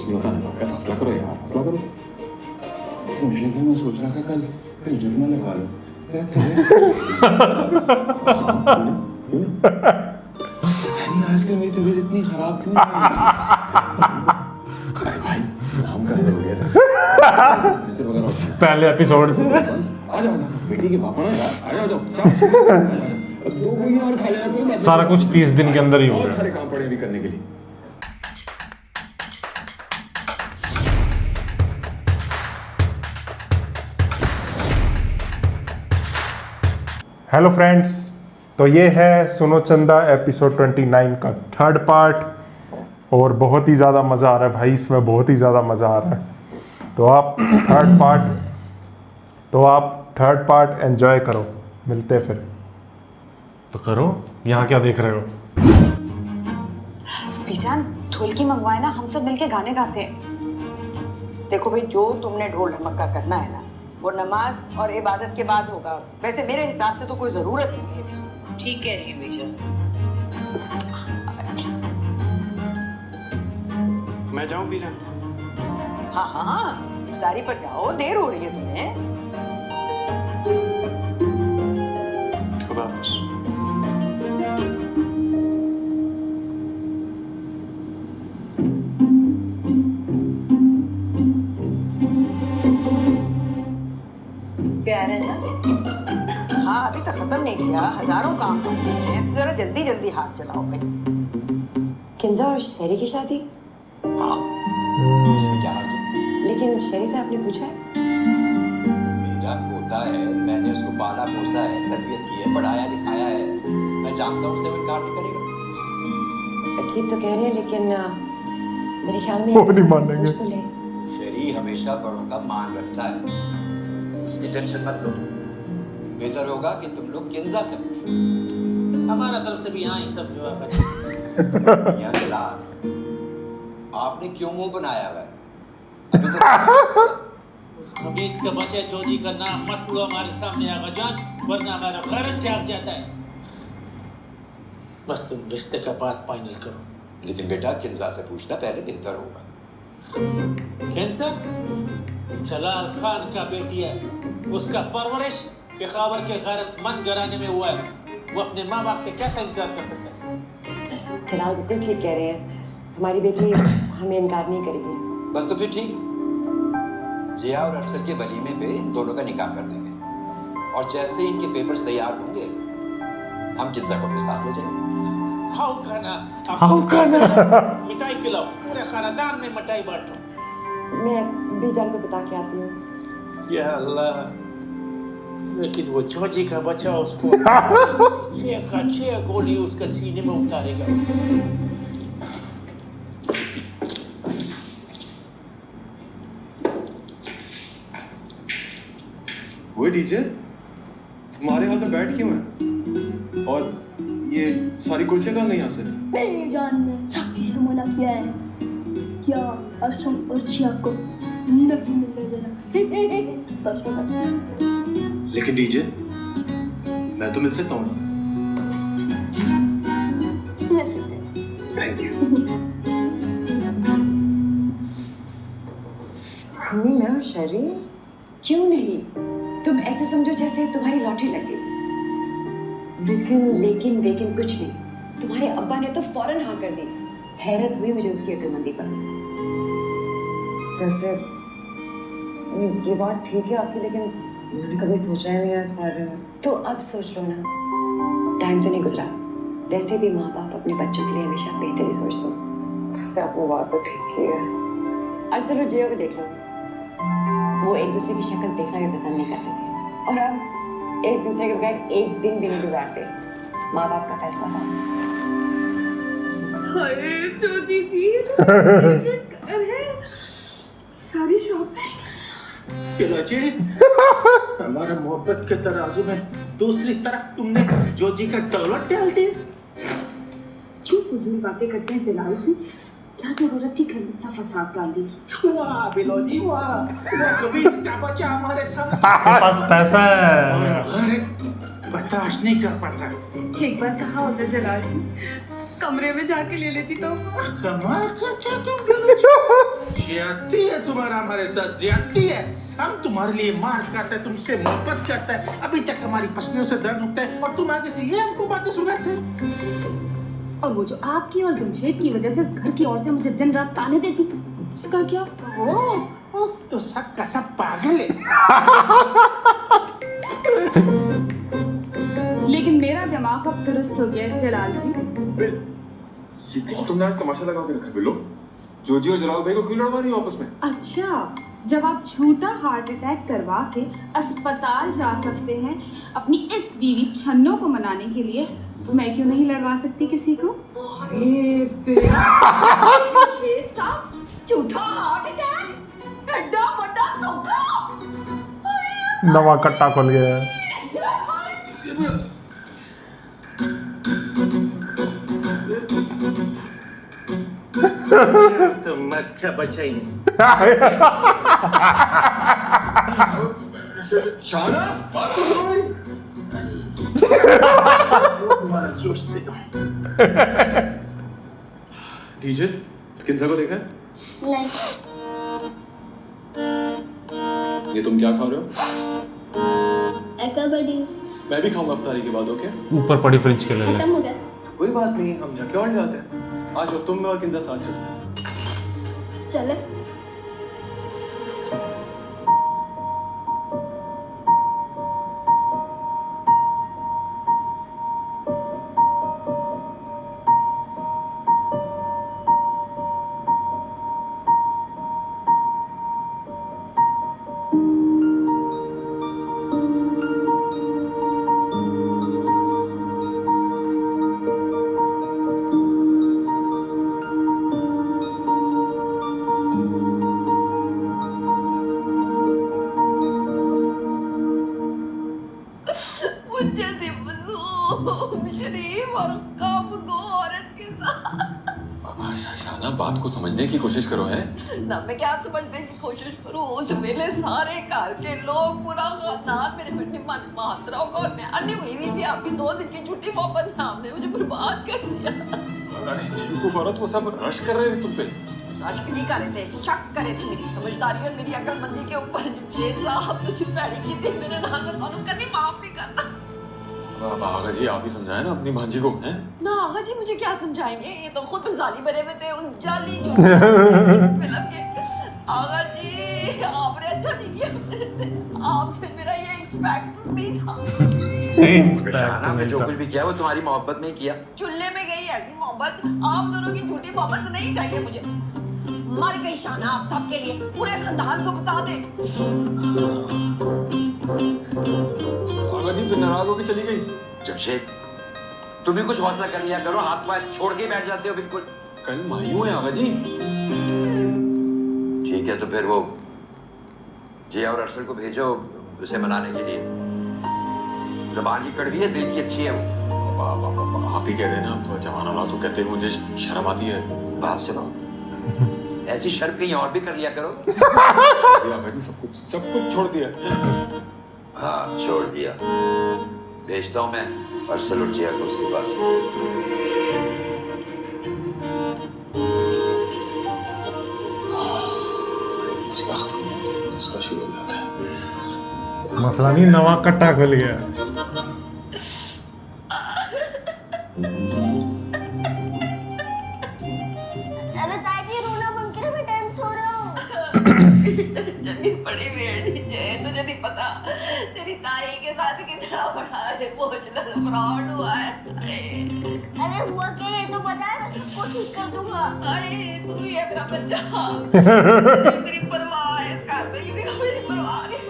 नहीं होता ना सबका, हौसला करो यार, हौसला करो। जमशेद भाई मैं सोच रहा था कल ड्रिप ना लगा लो। पता नहीं आजकल मेरी तबीयत इतनी खराब क्यों है। अरे भाई नाम का हो गया था पहले एपिसोड से। आ जाओ बेटी के पापा ना यार, आ जाओ चाप 2 गोलियां और खा लेना, कोई बात नहीं। सारा कुछ 30 दिन के अंदर ही हो और गया। सारे काम पड़े अभी करने के लिए। हेलो फ्रेंड्स, तो ये है सुनो चंदा एपिसोड 29 का थर्ड पार्ट और बहुत ही ज़्यादा मज़ा आ रहा है भाई, इसमें बहुत ही ज़्यादा मज़ा आ रहा है। तो आप थर्ड पार्ट एंजॉय करो, मिलते हैं फिर। तो करो, यहाँ क्या देख रहे हो? बीजान ढोलकी मंगवाए ना, हम सब मिलके गाने गाते हैं। देखो भाई, जो तुमने ढोल ढमक्का करना है ना, वो नमाज और इबादत के बाद होगा। वैसे मेरे हिसाब से तो कोई जरूरत नहीं है इसकी। ठीक कह रही है बीजान। मैं जाऊं बीजा? हाँ हाँ, इफ्तारी पर जाओ, देर हो रही है तुम्हें। खुदा हाफिज। प्यार है ना? हाँ, अभी तक खत्म नहीं किया, हजारों काम बाकी हैं। जरा जल्दी जल्दी हाथ चलाओ भाई। किंजा और शेरी की शादी? हाँ, इसमें क्या हर्ज है? लेकिन शेरी से आपने पूछा है? मेरा पोता है, मैंने उसको पाला पोसा है, तरबियत की है, पढ़ाया लिखाया है। मैं जानता हूँ उससे वो इनकार नहीं करेगा। ठीक तो कह रहे हैं, लेकिन मेरे ख्याल में वो एक नहीं दफा मानेंगे। पूछ तो ले। शेरी हमेशा बड़ों का मान रखता है, उसकी टेंशन मत लो। बेहतर होगा कि तुम लोग किंजा से पूछो। हमारा तरफ से भी यहाँ ही सब जो है। या जलाल, आपने क्यों मुंह बनाया हुआ है? अभी तो उस खबीस के बच्चे जोजी का नाम मत लो हमारे सामने आगा जान, वरना हमारा गैरत जाग जाता है। बस तुम रिश्ते का बात फाइनल करो। लेकिन बेटा किंजा से पूछना पहले बेहतर होगा। कैंसर जलाल खान का बेटी है, उसका परवरिश पेशावर के गैरतमंद घराने में हुआ है। वो अपने माँ बाप से कैसे इनकार कर सकता है? फिलहाल बिल्कुल ठीक कह रहे हैं, हमारी बेटी हमें इनकार नहीं करेगी। बस तो फिर ठीक है, जिया और अरसल के वलीमे पे इन दोनों का निकाह कर देंगे और जैसे ही इनके पेपर्स तैयार होंगे हम किंजा को अपने साथ ले जाएंगे। मिठाई खिलाओ, पूरे खानदान में मिठाई बांटो। मैं बीजान को बता के आती हूँ। या अल्लाह, लेकिन वो जोजी का बच्चा उसको 6 गोली उसके सीने में उतारेगा। वो डीजे तुम्हारे हाल में बैठ क्यों है? और ये सारी कुर्सियां कहाँ गई यहाँ से? मेरी जान ने सख्ती से मना किया है, क्या अरसल और जिया को नहीं मिलने देना। बस बता। लेकिन डीजे मैं तो मिल सकता हूँ ना? Thank you. मम्मी, मैं और शेरी? क्यों नहीं? तुम ऐसे समझो जैसे तुम्हारी लॉटरी लग गई। लेकिन कुछ नहीं, तुम्हारे अब्बा ने तो फौरन हाँ कर दी। हैरत हुई मुझे उसकी अक्लमंदी पर। वैसे ये बात ठीक है आपकी, लेकिन मैंने कभी सोचा ही नहीं है इस बारे में। तो अब सोच लो ना, टाइम तो नहीं गुजरा। वैसे भी माँ बाप अपने बच्चों के लिए हमेशा बेहतर ही सोचते हैं। वैसे आपने बात तो ठीक की है। आज चलो जियो को देख लो, वो एक दूसरे की शक्ल देखना भी पसंद नहीं करते थे और अब एक दूसरे के बगैर एक दिन भी नहीं गुजारते। माँ बाप का फैसला था। अरे जोजी जी, फेवरेट कलर है, सारी शॉपिंग। पिलाजी, हमारा मोहब्बत के तराजू में दूसरी तरफ तुमने जोजी का कलवट डाल दिया। क्यों फजूल बातें करते हैं जलाल जी? क्या जरूरत थी घर में इतना फसाद डालने की? वाह बिलोजी वाह, वो कबीस का बच्चा हमारे साथ उसके पास पैसा है। बर्दाश्त नहीं कर पाता। एक बार कहा होता जलाल जी, कमरे में जाके ले लेती तो। कमाल करते हो तुम दोनों। ज्यादती है तुम्हारा हमारे साथ, ज्यादती है। हम तुम्हारे लिए मार खाते हैं, तुमसे मोहब्बत करता है, अभी तक हमारी पसलियों से दर्द उठता है और तुम आगे से ये हमको बातें सुनाते हो। और वो जो आपकी और जमशेद की वजह से इस घर की औरतें मुझे दिन रात ताने देती, उसका क्या? ओ तो सब का सब पागल है। लेकिन मेरा दिमाग अब दुरुस्त हो गया है जलाल जी। ये क्या तुमने आज तमाशा लगा के रखा बिल्लो? जोजी और जलाल भाई को क्यों लड़वा रही हो आपस में? अच्छा, जब आप झूठा हार्ट अटैक करवा के अस्पताल जा सकते हैं अपनी इस बीवी छन्नो को मनाने के लिए, तो मैं क्यों नहीं लड़वा सकती किसी को? झूठा हार्ट अटैक, एड्डा बड़ा धोखा। नवा कट्टा खुल गया है। तो मत क्या बचाई। शाना बात तो करो भाई। तुम्हारा जोर से। डीजे किंजा को देखा है? नहीं। ये तुम क्या खा रहे हो? एक्वाबडीज मैं भी खाऊंगा इफ्तारी के बाद, ओके? ऊपर पड़ी फ्रिज के ले ले। खत्म हो गया। कोई बात नहीं, हम जाके और ले आते हैं। आज तुम मैं और किंजा साथ चलते हैं। चले। शाना बात को समझने की कोशिश करो है। ना मैं क्या समझने की कोशिश करूं, उस वेले सारे घर के लोग, पूरा खानदान मेरे बेटे मन मास रहा होगा और मैं अन्य हुई हुई थी। आपकी 2 दिन की छुट्टी मोहब्बत ने हमने मुझे बर्बाद कर दिया। वो सब रश कर रहे थे तुम पे। रश्क नहीं कर रहे थे, शक कर रहे थे मेरी समझदारी और मेरी अकलमंदी के ऊपर। जमशेद साहब तुसी पैड़ी की थी मेरे नाल, मैं थानू कभी माफ नहीं करना। आगा जी आप ही समझाए ना अपनी भांजी को, हैं? ना आगा जी मुझे क्या समझाएंगे, ये तो खुद जाली बने हुए थे उन जाली फिल्म के। आगा जी आपने अच्छा नहीं किया मेरे से, आपसे मेरा ये एक्सपेक्ट नहीं था। शाना मैं जो कुछ भी किया वो तुम्हारी मोहब्बत में ही किया। चुल्ले में गई ऐसी मोहब्बत, आप दोनों की झूठी मोहब्बत नहीं चाहिए मुझे। मर गई शाना आप सबके लिए, पूरे खानदान को बता दे। आगा जी फिर नाराज होकर चली गई। जमशेद तुम भी कुछ हौसला कर लिया करो, हाथ पाँव छोड़ के बैठ जाते हो बिल्कुल। कल मायूं है आगा जी। ठीक है तो फिर वो जिया और अरसल को भेजो उसे मनाने के लिए। ज़बान की कड़वी है, दिल की अच्छी है वो। आप ही कह देना, जवाना ला तो कहते मुझे शर्म आती है। बात सुनो, ऐसी शर्म कहीं और भी कर लिया करो। आगा जी सब कुछ छोड़ दिया। हाँ छोड़ दिया, भेजता हूँ मैं अरसल और जिया को उसके पास। उसका शुरू हो जाता है। मसला नहीं, नवा कट्टा खुल गया। अरे दादी रोना बंद करे, मैं टाइम सो रहा हूँ। चली बड़ी बेटी जे, तुझे नहीं पता तेरी ताई के साथ कितना बड़ा इमोशनल फ्रॉड हुआ है। अरे हुआ क्या ये तो बता, मैं सबको ठीक कर दूंगा। अरे तू ही है मेरा बच्चा, तुझे मेरी परवाह है, इस घर में किसी को मेरी परवाह नहीं।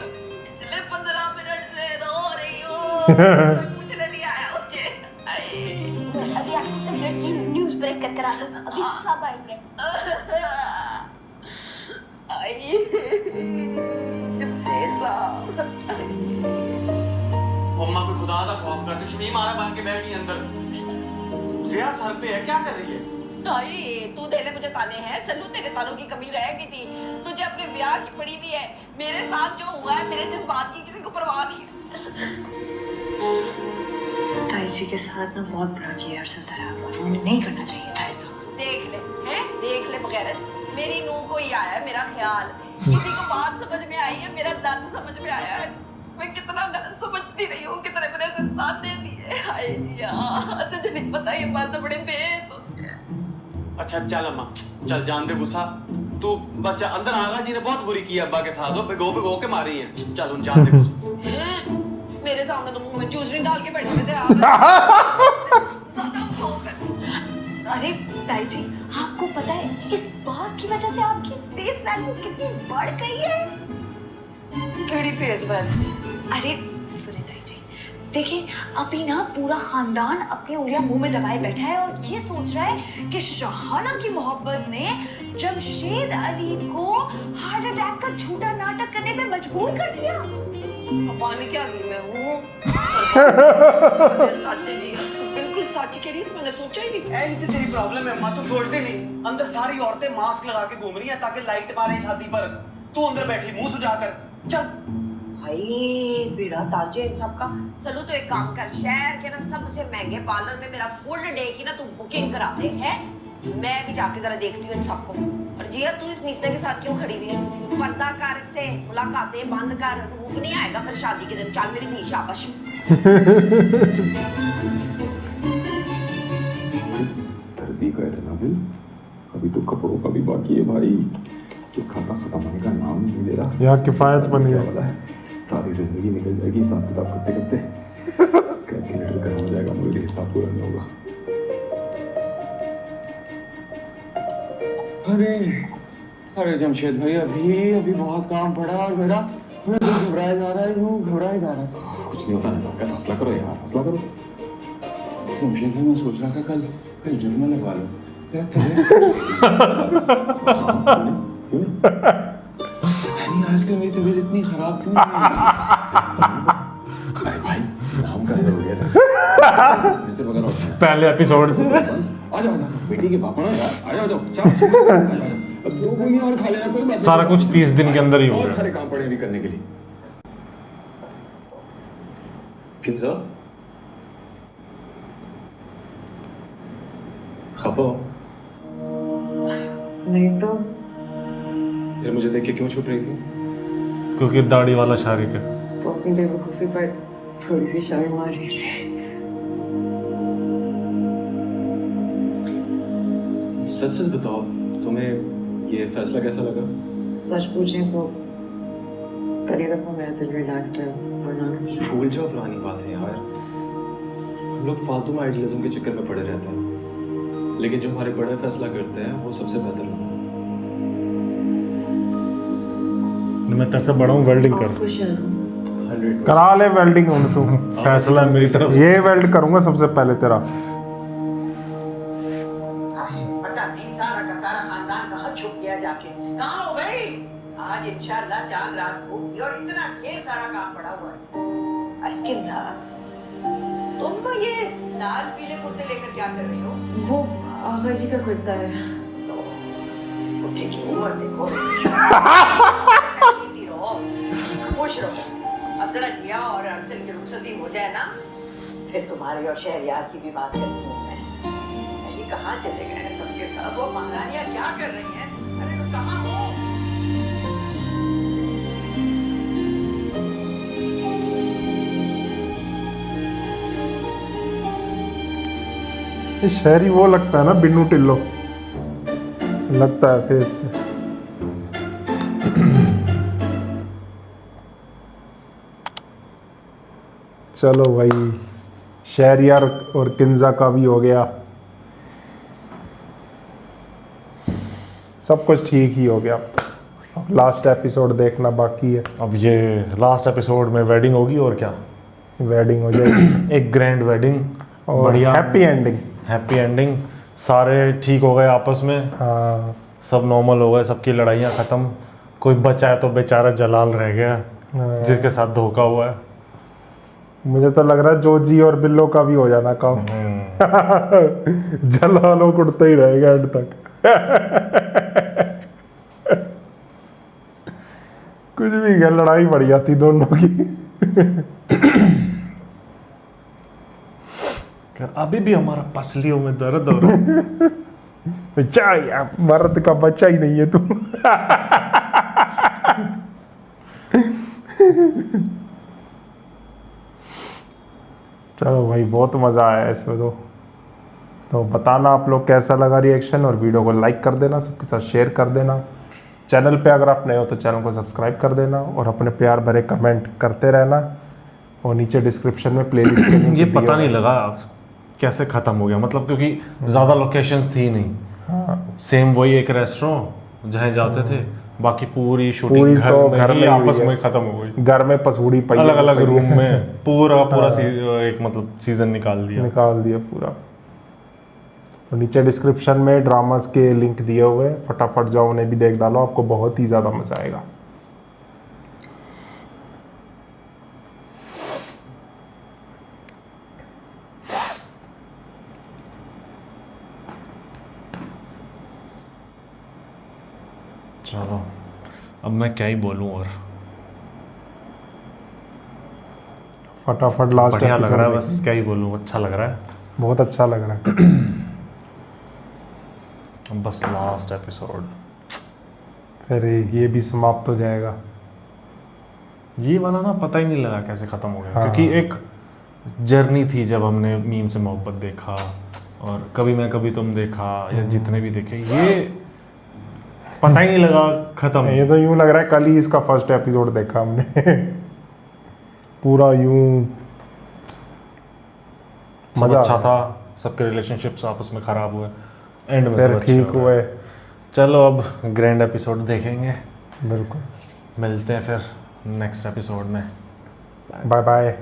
पिछले 15 मिनट से रो रही हूँ, कोई पूछने नहीं आया मुझे। अभी आपकी तबीयत की न्यूज़ ब्रेक कर करा दो, अभी सब आएंगे। जमशेद साहब, मम्मा को खुदा का खौफ कर, तशमीम आरा बन के बैठी अंदर। जिया सर पे है, क्या कर रही है? आई तू देले मुझे ताने हैं, सल्लू तेरे तानों की कमी रहेगी थी। तुझे अपने ब्याह की पड़ी भी है, मेरे साथ जो हुआ है मेरे जज्बात की किसी को परवाह नहीं है। ताई जी के साथ ना बहुत बुरा किया सरदार, उन्हें नहीं करना चाहिए था ऐसा। देख ले बगैर मेरी नूह को ही आया है मेरा ख्याल। किसी को बात समझ में आई है, मेरा दर्द समझ में आया है। मैं कितना गलत समझती रही हूँ, कितने मेरे से ताने दिए। हाय जी हाँ, तुझे नहीं पता ये बात बड़े बेस होते हैं। अच्छा चल अम्मा, चल जान दे गुस्सा। तू बच्चा अंदर आगा जी ने बहुत बुरी की अब्बा के साथ, वो भिगो के मारी है। चल उन जान दे गुस्सा। मेरे सामने तो मुंह में चूसनी डाल के बैठे थे आप। अरे ताई जी, आपको पता है इस बात की वजह से आपकी फेस वैल्यू कितनी बढ़ गई है? केड़ी फेस वैल्यू? अरे सुने ताई जी, देखिए अभी ना पूरा खानदान अपनी उंगलियां मुंह में दबाए बैठा है और ये सोच रहा है कि शाहाना की मोहब्बत ने जमशेद अली को हार्ट अटैक का झूठा नाटक करने पे मजबूर कर दिया। पानी क्या गिर मैं हूँ। सच जी, बिल्कुल सच कह रही है, मैंने सोचा ही नहीं। ऐ तो तेरी प्रॉब्लम है अम्मा, तू सोचती नहीं। अंदर सारी औरतें मास्क लगा के घूम रही हैं ताकि लाइट मारे छाती पर। तू अंदर बैठी मुंह सुजाकर। चल भाई बेड़ा ताजे इन सब का। चलो तो एक काम कर, शहर के ना सबसे महंगे पार्लर में मेरा फुल डे की ना तू बुकिंग करा दे है। मैं भी जाके जरा देखती हूँ इन सबको। और जिया तू इस मिस्टर के साथ क्यों खड़ी हुई है? तू पर्दा कर, इससे मुलाकातें बंद कर। रूप नहीं आएगा फिर शादी के दिन। चल मेरी धी शाबाश। दर्जी गए थे ना दिल, अभी तो कपड़ों का भी बाकी है भाई। कि खाता खत्म होने का नाम नहीं ले रहा। यहाँ किफायत बनी है। सारी जिंदगी निकल जाएगी हिसाब किताब करते करते। कैलकुलेटर करना हो जाएगा, मुझे हिसाब पूरा नहीं होगा। अरे जमशेद भाई, अभी बहुत काम पड़ा और मेरा घबराया जा रहा है। यूँ घबराया जा रहा है। कुछ नहीं होता ना, हौसला करो यार, हौसला करो। जमशेद भाई मैं सोच रहा था कल ड्रिल में लगवा लो। क्यों? पता नहीं आजकल मेरी तबीयत इतनी खराब क्यों है? भाई नाम कैसे हो गया था? पहले एपिसोड से। आ जाओ बेटी के पापा ना यार, आ जाओ अब 2 गोलियां और खा लेना, कोई बात। सारा कुछ 30 दिन के अंदर ही हो गया। बहुत सारे काम पड़े भी करने के लिए। किंजा खफा हो? नहीं तो फिर मुझे देख के क्यों छुप रही थी? क्योंकि दाढ़ी वाला शारिक है। वो अपनी बेवकूफ़ी पर थोड़ी सी शर्म आ रही थी। सच सच बताओ, तुम्हें ये फैसला कैसा लगा? सच पूछें तो पहली दफा मेरा दिल रिलैक्स्ड है, वरना भूल जाओ पुरानी बातें यार। हम लोग फालतू में आइडियलिज्म के चक्कर में पड़े रहते हैं, लेकिन जो हमारे बड़े फैसला करते हैं वो सबसे बेहतर होता है। मैं तेरे से बड़ा हूँ, वेल्डिंग कर। 100% करा ले वेल्डिंग हूँ तू। फैसला है मेरी तरफ। ये वेल्ड करूंगा सबसे पहले तेरा। पता नहीं सारा का सारा खानदान कहाँ छुप गया जाके। कहाँ हो गई? आज इंशाल्लाह चांद रात होगी और इतना ढेर सारा काम पड़ा हुआ है। अरे किंजा, तुम ये लाल पीले कुर्ते लेकर क्या कर रही हो? वो आगा जी का कुर्ता है। कुर्ते की उम्र देखो। जीती रहो, खुश रहो। अब जरा जिया और अरसल की रुखसती हो जाए ना, फिर तुम्हारी और शहरियार की भी बात करती हूँ मैं। ये कहाँ चले गए सबके सब? वो महारानियाँ क्या कर रही हैं? अरे तो कहाँ हो? ये शहरी वो लगता है ना, बिन्नू टिल्लो लगता है फेस से। चलो भाई, शहरियार और किंजा का भी हो गया, सब कुछ ठीक ही हो गया। अब लास्ट एपिसोड देखना बाकी है। अब ये लास्ट एपिसोड में वेडिंग होगी और क्या, वेडिंग हो जाएगी। एक ग्रैंड वेडिंग और बढ़िया, हैप्पी एंडिंग। हैप्पी एंडिंग, सारे ठीक हो गए आपस में। हाँ, सब नॉर्मल हो गए, सबकी लड़ाइयाँ ख़त्म। कोई बचा है तो बेचारा जलाल रह गया, हाँ। जिसके साथ धोखा हुआ है। मुझे तो लग रहा है जोजी और बिल्लो का भी हो जाना काम। जलालो कुड़ता ही रहेगा एंड तक। कुछ भी क्या, लड़ाई बढ़ जाती दोनों की। कर अभी भी हमारा पसलियों में दर्द हो रहा है। बच्चा यार, मर्द का बच्चा ही नहीं है तू। चलो भाई, बहुत मज़ा आया इसमें तो बताना आप लोग कैसा लगा रिएक्शन, और वीडियो को लाइक कर देना, सबके साथ शेयर कर देना। चैनल पे अगर आप नए हो तो चैनल को सब्सक्राइब कर देना, और अपने प्यार भरे कमेंट करते रहना, और नीचे डिस्क्रिप्शन में प्लेलिस्ट के लिंक ये दिए पता हुए नहीं लगा कैसे ख़त्म हो गया, मतलब क्योंकि ज़्यादा लोकेशंस थी नहीं। हाँ। सेम वही एक रेस्टोरेंट जहाँ जाते थे, बाकी पूरी शूटिंग पूरी घर तो में घर ही में ही आपस हुई में है। ख़त्म हो गई। घर में पसूड़ी पई अलग अलग रूम में पूरा हाँ। एक मतलब सीजन निकाल दिया पूरा। और नीचे डिस्क्रिप्शन में ड्रामास के लिंक दिए हुए हैं, फटाफट जाओ उन्हें भी देख डालो, आपको बहुत ही ज़्यादा मज़ा आएगा। चलो अब मैं क्या ही बोलूं, और फटाफट लास्ट बढ़िया लग रहा है, एपिसोड बस क्या ही बोलूं, अच्छा लग रहा है, बहुत अच्छा लग रहा है। बस लास्ट एपिसोड फिर ये भी समाप्त हो जाएगा। ये वाला ना पता ही नहीं लगा कैसे ख़त्म हो गया। हाँ। क्योंकि एक जर्नी थी जब हमने मीम से मोहब्बत देखा, और कभी मैं कभी तुम देखा, या जितने भी देखे, ये पता ही नहीं लगा खत्म। ये तो यूं लग रहा है कल ही इसका फर्स्ट एपिसोड देखा हमने। पूरा यूं सब मजा अच्छा आया। था, सबके रिलेशनशिप्स आपस में खराब हुए, एंड में फिर सब अच्छे ठीक हो गए। हुए। चलो अब ग्रैंड एपिसोड देखेंगे, बिल्कुल। मिलते हैं फिर नेक्स्ट एपिसोड में। Bye bye.